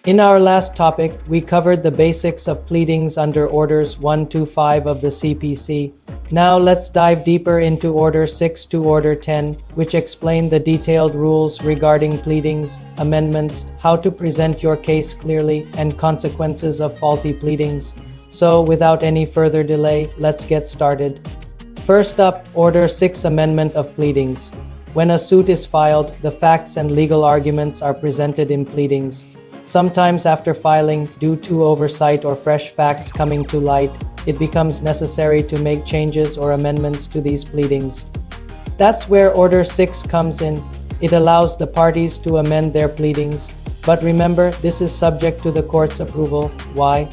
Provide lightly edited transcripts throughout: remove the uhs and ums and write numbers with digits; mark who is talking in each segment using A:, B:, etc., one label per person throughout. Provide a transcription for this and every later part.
A: In our last topic, we covered the basics of pleadings under Orders 1 to 5 of the CPC. Now let's dive deeper into Order 6 to Order 10, which explain the detailed rules regarding pleadings, amendments, how to present your case clearly, and consequences of faulty pleadings. So, without any further delay, let's get started. First up, Order 6 Amendment of Pleadings. When a suit is filed, the facts and legal arguments are presented in pleadings. Sometimes after filing, due to oversight or fresh facts coming to light, it becomes necessary to make changes or amendments to these pleadings. That's where Order 6 comes in. It allows the parties to amend their pleadings. But remember, this is subject to the court's approval. Why?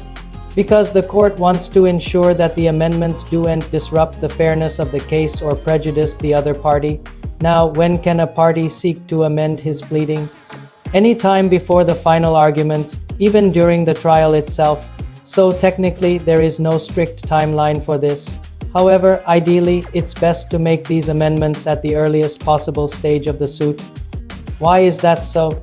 A: Because the court wants to ensure that the amendments don't disrupt the fairness of the case or prejudice the other party. Now, when can a party seek to amend his pleading? Any time before the final arguments, even during the trial itself. So technically, there is no strict timeline for this. However, ideally, it's best to make these amendments at the earliest possible stage of the suit. Why is that so?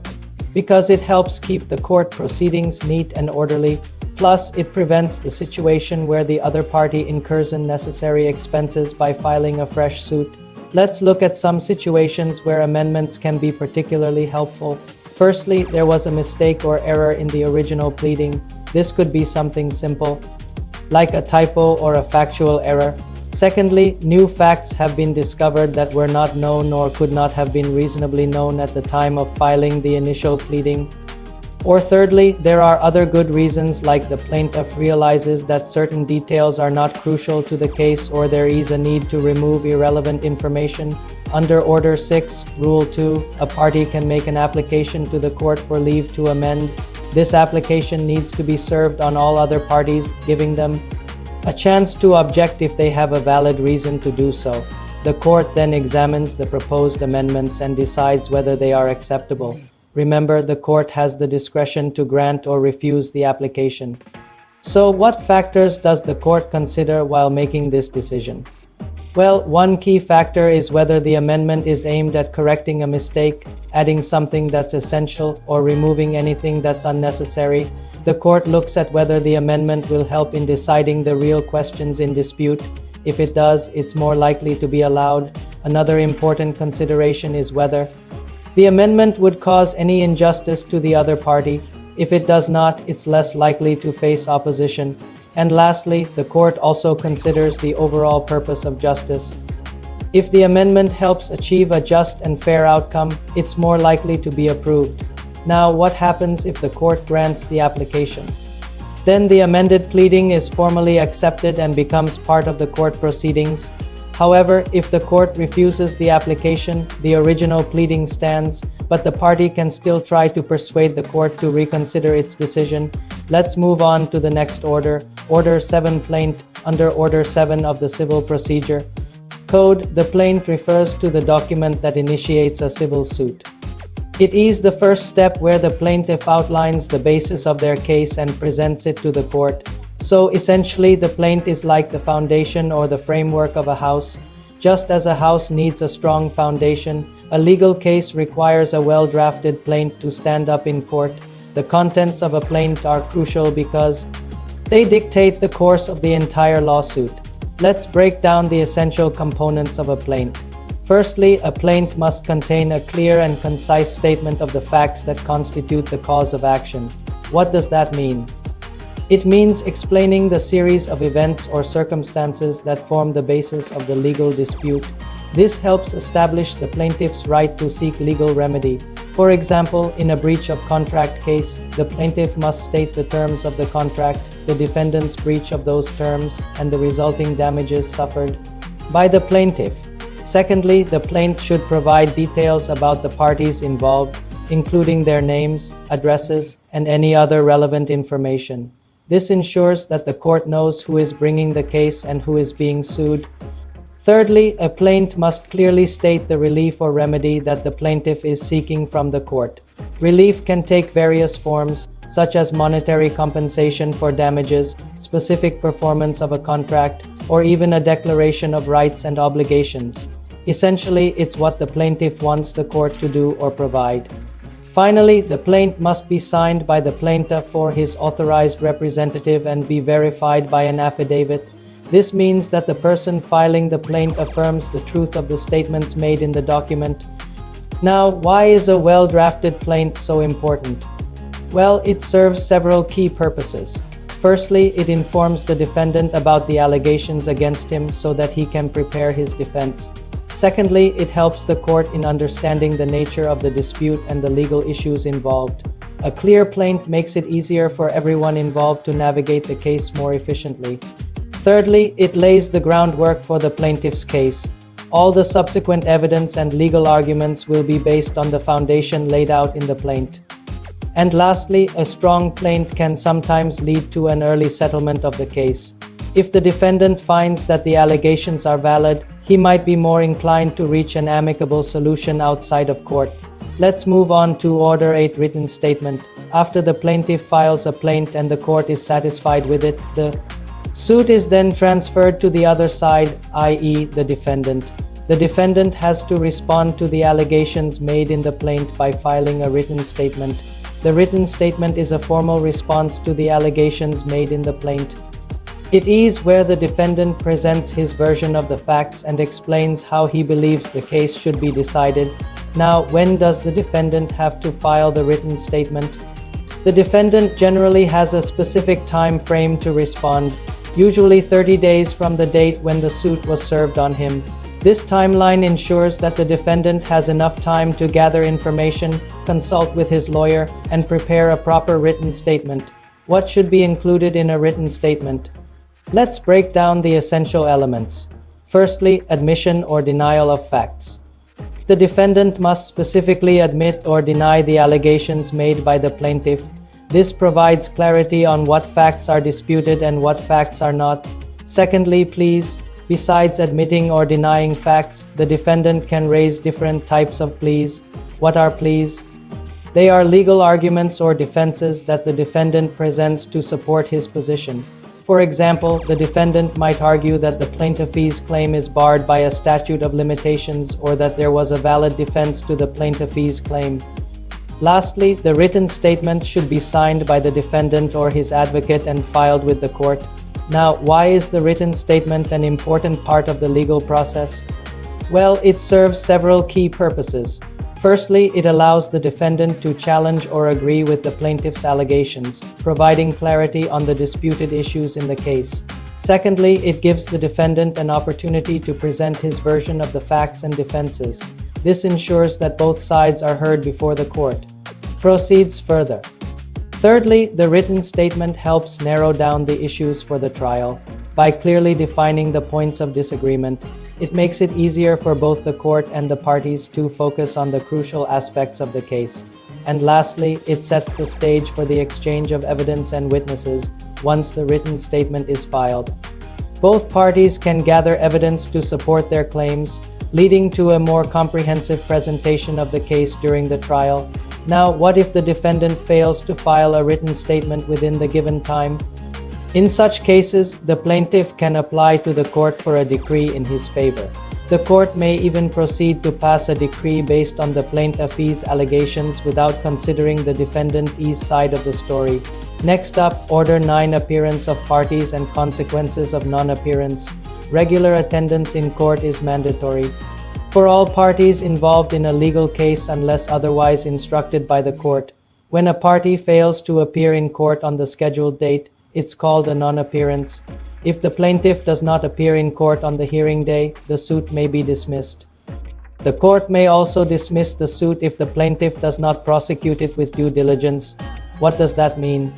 A: Because it helps keep the court proceedings neat and orderly. Plus, it prevents the situation where the other party incurs unnecessary expenses by filing a fresh suit. Let's look at some situations where amendments can be particularly helpful. Firstly, there was a mistake or error in the original pleading. This could be something simple, like a typo or a factual error. Secondly, new facts have been discovered that were not known or could not have been reasonably known at the time of filing the initial pleading. Or thirdly, there are other good reasons, like the plaintiff realizes that certain details are not crucial to the case or there is a need to remove irrelevant information. Under Order 6, Rule 2, a party can make an application to the court for leave to amend. This application needs to be served on all other parties, giving them a chance to object if they have a valid reason to do so. The court then examines the proposed amendments and decides whether they are acceptable. Remember, the court has the discretion to grant or refuse the application. So, what factors does the court consider while making this decision? Well, one key factor is whether the amendment is aimed at correcting a mistake, adding something that's essential, or removing anything that's unnecessary. The court looks at whether the amendment will help in deciding the real questions in dispute. If it does, it's more likely to be allowed. Another important consideration is whether the amendment would cause any injustice to the other party. If it does not, it's less likely to face opposition. And lastly, the court also considers the overall purpose of justice. If the amendment helps achieve a just and fair outcome, it's more likely to be approved. Now, what happens if the court grants the application? Then the amended pleading is formally accepted and becomes part of the court proceedings. However, if the court refuses the application, the original pleading stands, but the party can still try to persuade the court to reconsider its decision. Let's move on to the next order, Order 7 Plaint. Under Order 7 of the Civil Procedure Code, the plaint refers to the document that initiates a civil suit. It is the first step where the plaintiff outlines the basis of their case and presents it to the court. So essentially, the plaint is like the foundation or the framework of a house. Just as a house needs a strong foundation, a legal case requires a well-drafted plaint to stand up in court. The contents of a plaint are crucial because they dictate the course of the entire lawsuit. Let's break down the essential components of a plaint. Firstly, a plaint must contain a clear and concise statement of the facts that constitute the cause of action. What does that mean? It means explaining the series of events or circumstances that form the basis of the legal dispute. This helps establish the plaintiff's right to seek legal remedy. For example, in a breach of contract case, the plaintiff must state the terms of the contract, the defendant's breach of those terms, and the resulting damages suffered by the plaintiff. Secondly, the plaint should provide details about the parties involved, including their names, addresses, and any other relevant information. This ensures that the court knows who is bringing the case and who is being sued. Thirdly, a plaint must clearly state the relief or remedy that the plaintiff is seeking from the court. Relief can take various forms, such as monetary compensation for damages, specific performance of a contract, or even a declaration of rights and obligations. Essentially, it's what the plaintiff wants the court to do or provide. Finally, the plaint must be signed by the plaintiff or his authorized representative and be verified by an affidavit. This means that the person filing the plaint affirms the truth of the statements made in the document. Now, why is a well-drafted plaint so important? Well, it serves several key purposes. Firstly, it informs the defendant about the allegations against him so that he can prepare his defense. Secondly, it helps the court in understanding the nature of the dispute and the legal issues involved. A clear plaint makes it easier for everyone involved to navigate the case more efficiently. Thirdly, it lays the groundwork for the plaintiff's case. All the subsequent evidence and legal arguments will be based on the foundation laid out in the plaint. And lastly, a strong plaint can sometimes lead to an early settlement of the case. If the defendant finds that the allegations are valid, he might be more inclined to reach an amicable solution outside of court. Let's move on to Order 8 written statement. After the plaintiff files a plaint and the court is satisfied with it, the suit is then transferred to the other side, i.e., the defendant. The defendant has to respond to the allegations made in the plaint by filing a written statement. The written statement is a formal response to the allegations made in the plaint. It is where the defendant presents his version of the facts and explains how he believes the case should be decided. Now, when does the defendant have to file the written statement? The defendant generally has a specific time frame to respond, usually 30 days from the date when the suit was served on him. This timeline ensures that the defendant has enough time to gather information, consult with his lawyer, and prepare a proper written statement. What should be included in a written statement? Let's break down the essential elements. Firstly, admission or denial of facts. The defendant must specifically admit or deny the allegations made by the plaintiff. This provides clarity on what facts are disputed and what facts are not. Secondly, pleas. Besides admitting or denying facts, the defendant can raise different types of pleas. What are pleas? They are legal arguments or defenses that the defendant presents to support his position. For example, the defendant might argue that the plaintiff's claim is barred by a statute of limitations or that there was a valid defense to the plaintiff's claim. Lastly, the written statement should be signed by the defendant or his advocate and filed with the court. Now, why is the written statement an important part of the legal process? Well, it serves several key purposes. Firstly, it allows the defendant to challenge or agree with the plaintiff's allegations, providing clarity on the disputed issues in the case. Secondly, it gives the defendant an opportunity to present his version of the facts and defenses. This ensures that both sides are heard before the court. Proceeds further. Thirdly, the written statement helps narrow down the issues for the trial. By clearly defining the points of disagreement, it makes it easier for both the court and the parties to focus on the crucial aspects of the case. And lastly, it sets the stage for the exchange of evidence and witnesses once the written statement is filed. Both parties can gather evidence to support their claims, leading to a more comprehensive presentation of the case during the trial. Now, what if the defendant fails to file a written statement within the given time? In such cases, the plaintiff can apply to the court for a decree in his favor. The court may even proceed to pass a decree based on the plaintiff's allegations without considering the defendant's side of the story. Next up, Order 9 appearance of parties and consequences of non-appearance. Regular attendance in court is mandatory for all parties involved in a legal case unless otherwise instructed by the court. When a party fails to appear in court on the scheduled date, it's called a non-appearance. If the plaintiff does not appear in court on the hearing day, the suit may be dismissed. The court may also dismiss the suit if the plaintiff does not prosecute it with due diligence. What does that mean?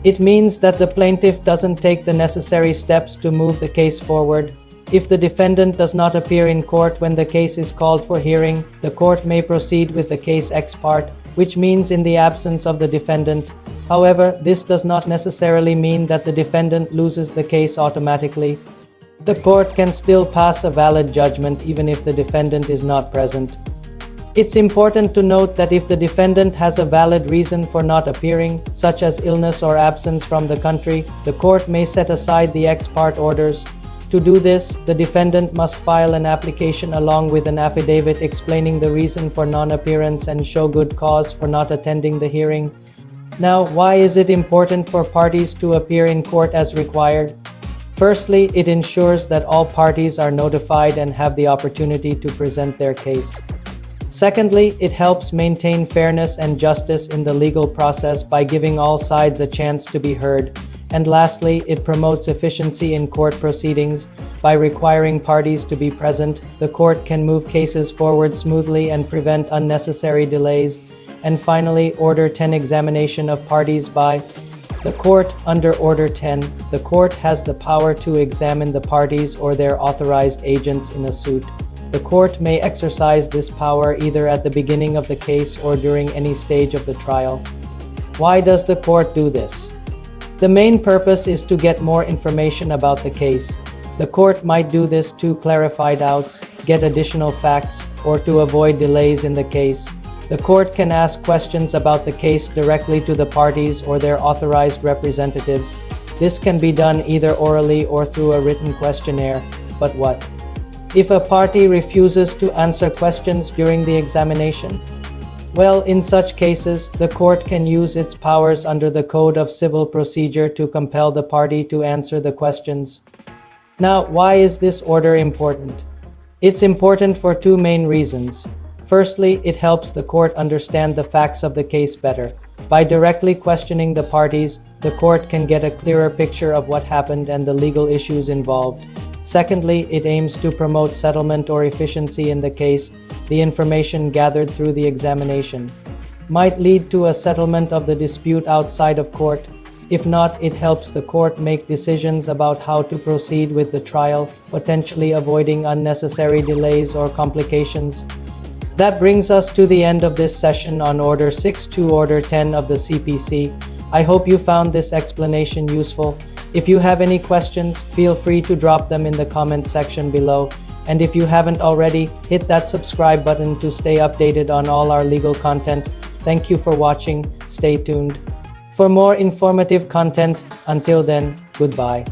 A: It means that the plaintiff doesn't take the necessary steps to move the case forward. If the defendant does not appear in court when the case is called for hearing, the court may proceed with the case ex parte, which means in the absence of the defendant. However, this does not necessarily mean that the defendant loses the case automatically. The court can still pass a valid judgment even if the defendant is not present. It's important to note that if the defendant has a valid reason for not appearing, such as illness or absence from the country, the court may set aside the ex parte orders. To do this, the defendant must file an application along with an affidavit explaining the reason for non-appearance and show good cause for not attending the hearing. Now, why is it important for parties to appear in court as required? Firstly, it ensures that all parties are notified and have the opportunity to present their case. Secondly, it helps maintain fairness and justice in the legal process by giving all sides a chance to be heard. And lastly, it promotes efficiency in court proceedings. By requiring parties to be present, the court can move cases forward smoothly and prevent unnecessary delays. And finally, Order 10 examination of parties by the court. Under Order 10, the court has the power to examine the parties or their authorized agents in a suit. The court may exercise this power either at the beginning of the case or during any stage of the trial. Why does the court do this? The main purpose is to get more information about the case. The court might do this to clarify doubts, get additional facts, or to avoid delays in the case. The court can ask questions about the case directly to the parties or their authorized representatives. This can be done either orally or through a written questionnaire. But what if a party refuses to answer questions during the examination? Well, in such cases, the court can use its powers under the Code of Civil Procedure to compel the party to answer the questions. Now, why is this order important? It's important for two main reasons. Firstly, it helps the court understand the facts of the case better. By directly questioning the parties, the court can get a clearer picture of what happened and the legal issues involved. Secondly, it aims to promote settlement or efficiency in the case. The information gathered through the examination might lead to a settlement of the dispute outside of court. If not, it helps the court make decisions about how to proceed with the trial, potentially avoiding unnecessary delays or complications. That brings us to the end of this session on Order 6 to Order 10 of the CPC. I hope you found this explanation useful. If you have any questions, feel free to drop them in the comment section below. And if you haven't already, hit that subscribe button to stay updated on all our legal content. Thank you for watching. Stay tuned for more informative content. Until then, goodbye.